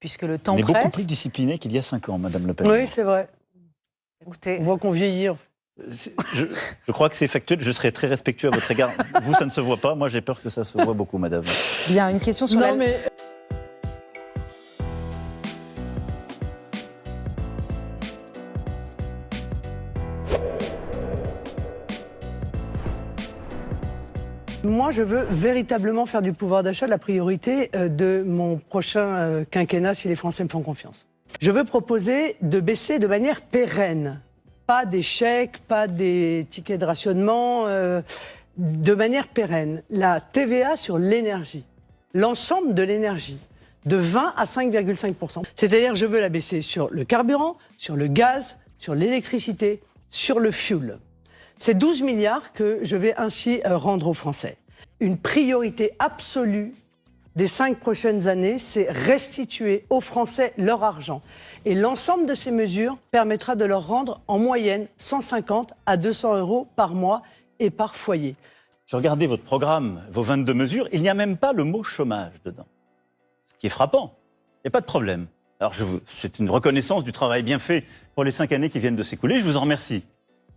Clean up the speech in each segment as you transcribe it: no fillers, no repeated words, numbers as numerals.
puisque le temps On est presse. beaucoup plus discipliné qu'il y a 5 ans, Madame Le Pen. Oui, c'est vrai. Écoutez, On voit qu'on vieillit. Je crois que c'est factuel. Je serai très respectueux à votre égard. Vous, ça ne se voit pas. Moi, j'ai peur que ça se voit beaucoup, Madame. bien, une question sur Non, mais moi, je veux véritablement faire du pouvoir d'achat la priorité de mon prochain quinquennat si les Français me font confiance. Je veux proposer de baisser de manière pérenne, pas des chèques, pas des tickets de rationnement, de manière pérenne, la TVA sur l'énergie, l'ensemble de l'énergie, de 20 à 5,5%. C'est-à-dire, je veux la baisser sur le carburant, sur le gaz, sur l'électricité, sur le fuel. C'est 12 milliards que je vais ainsi rendre aux Français. Une priorité absolue des 5 prochaines années, c'est restituer aux Français leur argent. Et l'ensemble de ces mesures permettra de leur rendre en moyenne 150 à 200 euros par mois et par foyer. Je regardais votre programme, vos 22 mesures. Il n'y a même pas le mot chômage dedans. Ce qui est frappant. Il n'y a pas de problème. Alors, c'est une reconnaissance du travail bien fait pour les 5 années qui viennent de s'écouler. Je vous en remercie.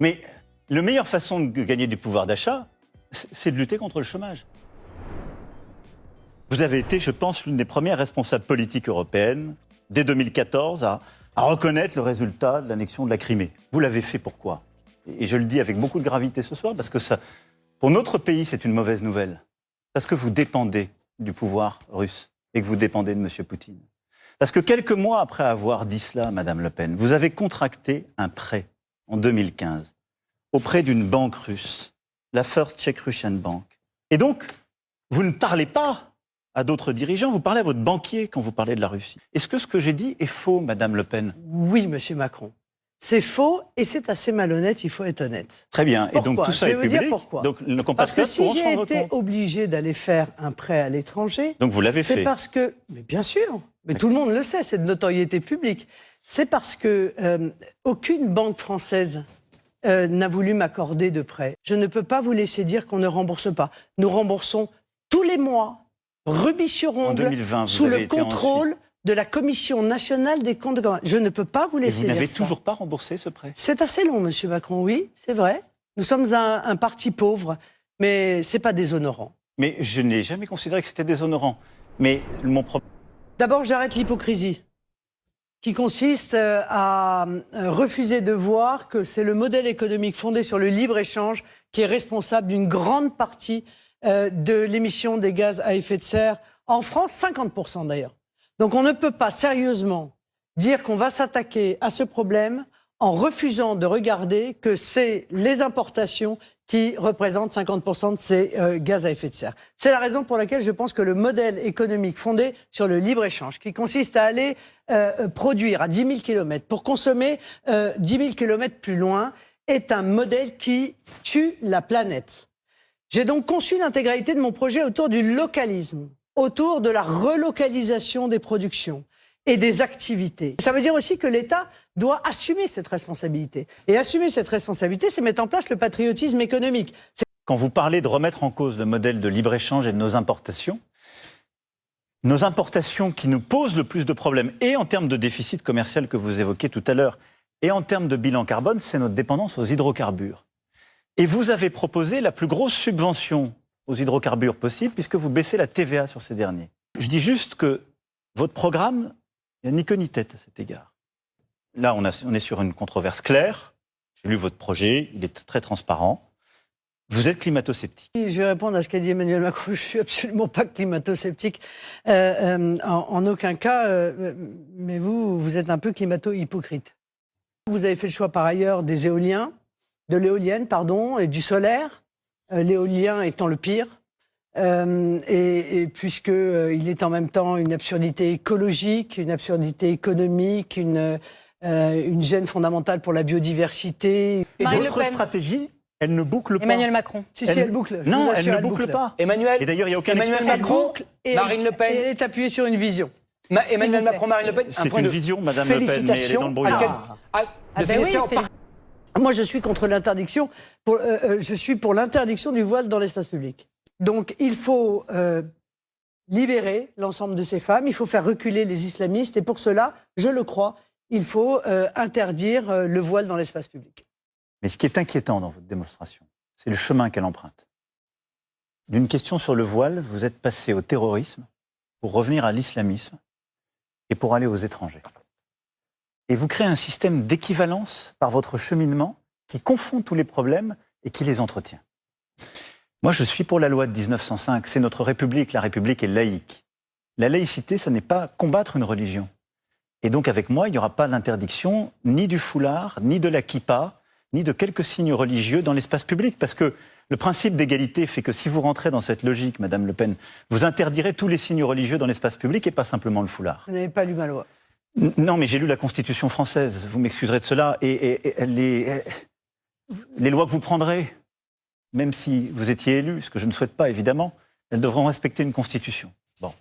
Mais la meilleure façon de gagner du pouvoir d'achat, c'est de lutter contre le chômage. Vous avez été, je pense, l'une des premières responsables politiques européennes, dès 2014, à reconnaître le résultat de l'annexion de la Crimée. Vous l'avez fait pourquoi? Et je le dis avec beaucoup de gravité ce soir, parce que ça, pour notre pays, c'est une mauvaise nouvelle. Parce que vous dépendez du pouvoir russe et que vous dépendez de M. Poutine. Parce que quelques mois après avoir dit cela, Madame Le Pen, vous avez contracté un prêt en 2015 auprès d'une banque russe, la First Czech Russian Bank. Et donc, vous ne parlez pas à d'autres dirigeants, vous parlez à votre banquier quand vous parlez de la Russie. Est-ce que ce que j'ai dit est faux, Madame Le Pen? Oui, Monsieur Macron. C'est faux et c'est assez malhonnête, il faut être honnête. Très bien. Pourquoi? Et donc tout ça Je est vais vous dire public. pourquoi. Donc nos Parce que compatriotes si pourront se j'ai rendre été compte. obligé d'aller faire un prêt à l'étranger, Donc vous l'avez c'est fait. parce que, mais bien sûr, mais tout le monde le sait, c'est de notoriété publique. C'est parce que aucune banque française n'a voulu m'accorder de prêt. Je ne peux pas vous laisser dire qu'on ne rembourse pas. Nous remboursons tous les mois, rubis sur En ongle, 2020, vous sous avez le été en contrôle de la Commission nationale des comptes de campagne. Je ne peux pas vous Et laisser vous dire n'avez ça. toujours pas remboursé ce prêt. C'est assez long, Monsieur Macron, oui, c'est vrai. Nous sommes un parti pauvre, mais c'est pas déshonorant. Mais je n'ai jamais considéré que c'était déshonorant. Mais mon problème... D'abord, j'arrête l'hypocrisie, qui consiste à refuser de voir que c'est le modèle économique fondé sur le libre-échange qui est responsable d'une grande partie de l'émission des gaz à effet de serre, en France, 50% d'ailleurs. Donc on ne peut pas sérieusement dire qu'on va s'attaquer à ce problème en refusant de regarder que c'est les importations qui représentent 50% de ces gaz à effet de serre. C'est la raison pour laquelle je pense que le modèle économique fondé sur le libre-échange, qui consiste à aller produire à 10 000 km pour consommer 10 000 km plus loin, est un modèle qui tue la planète. J'ai donc conçu l'intégralité de mon projet autour du localisme, autour de la relocalisation des productions et des activités. Ça veut dire aussi que l'État doit assumer cette responsabilité. Et assumer cette responsabilité, c'est mettre en place le patriotisme économique. Quand vous parlez de remettre en cause le modèle de libre-échange et de nos importations qui nous posent le plus de problèmes, et en termes de déficit commercial que vous évoquiez tout à l'heure, et en termes de bilan carbone, c'est notre dépendance aux hydrocarbures. Et vous avez proposé la plus grosse subvention aux hydrocarbures possible, puisque vous baissez la TVA sur ces derniers. Je dis juste que votre programme, il n'y a ni queue ni tête à cet égard. Là, on est sur une controverse claire. J'ai lu votre projet, il est très transparent. Vous êtes climato-sceptique. Je vais répondre à ce qu'a dit Emmanuel Macron. Je ne suis absolument pas climato-sceptique. En aucun cas, mais vous êtes un peu climato-hypocrite. Vous avez fait le choix par ailleurs des éoliens, de l'éolienne, pardon, et du solaire. L'éolien étant le pire. Et puisqu'il est en même temps une absurdité écologique, une absurdité économique, une gêne fondamentale pour la biodiversité. Et Marine votre Le Pen. stratégie, elle ne boucle pas. Emmanuel Macron. Si, elle boucle. Je Non, vous elle assure, ne boucle pas. Emmanuel, Et d'ailleurs, il n'y a aucun Emmanuel expert. Macron, Et Marine Le Pen. Elle est appuyée sur une vision. Emmanuel Macron, Marine Le Pen. C'est une vision, Madame Le Pen, mais elle est dans le brouillard. De ben oui, féliciter en félicitations. Moi, je suis contre l'interdiction. Je suis pour l'interdiction du voile dans l'espace public. Donc, il faut libérer l'ensemble de ces femmes, il faut faire reculer les islamistes et pour cela, je le crois, il faut interdire le voile dans l'espace public. Mais ce qui est inquiétant dans votre démonstration, c'est le chemin qu'elle emprunte. D'une question sur le voile, vous êtes passé au terrorisme pour revenir à l'islamisme et pour aller aux étrangers. Et vous créez un système d'équivalence par votre cheminement qui confond tous les problèmes et qui les entretient. Moi, je suis pour la loi de 1905. C'est notre République. La République est laïque. La laïcité, ça n'est pas combattre une religion. Et donc, avec moi, il n'y aura pas d'interdiction ni du foulard, ni de la kippa, ni de quelques signes religieux dans l'espace public. Parce que le principe d'égalité fait que si vous rentrez dans cette logique, Madame Le Pen, vous interdirez tous les signes religieux dans l'espace public et pas simplement le foulard. Vous n'avez pas lu ma loi. Non, mais j'ai lu la Constitution française. Vous m'excuserez de cela. Et les lois que vous prendrez, même si vous étiez élu, ce que je ne souhaite pas, évidemment, elles devront respecter une Constitution. Bon.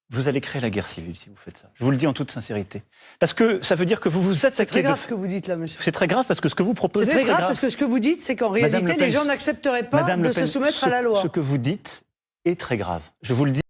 Vous allez créer la guerre civile si vous faites ça. Je vous le dis en toute sincérité. Parce que ça veut dire que vous vous attaquez... C'est très grave ce que vous dites là, monsieur. C'est très grave parce que ce que vous proposez C'est très grave parce que ce que vous dites, c'est qu'en réalité, les gens n'accepteraient pas de se soumettre à la loi. Ce que vous dites est très grave. Je vous le dis.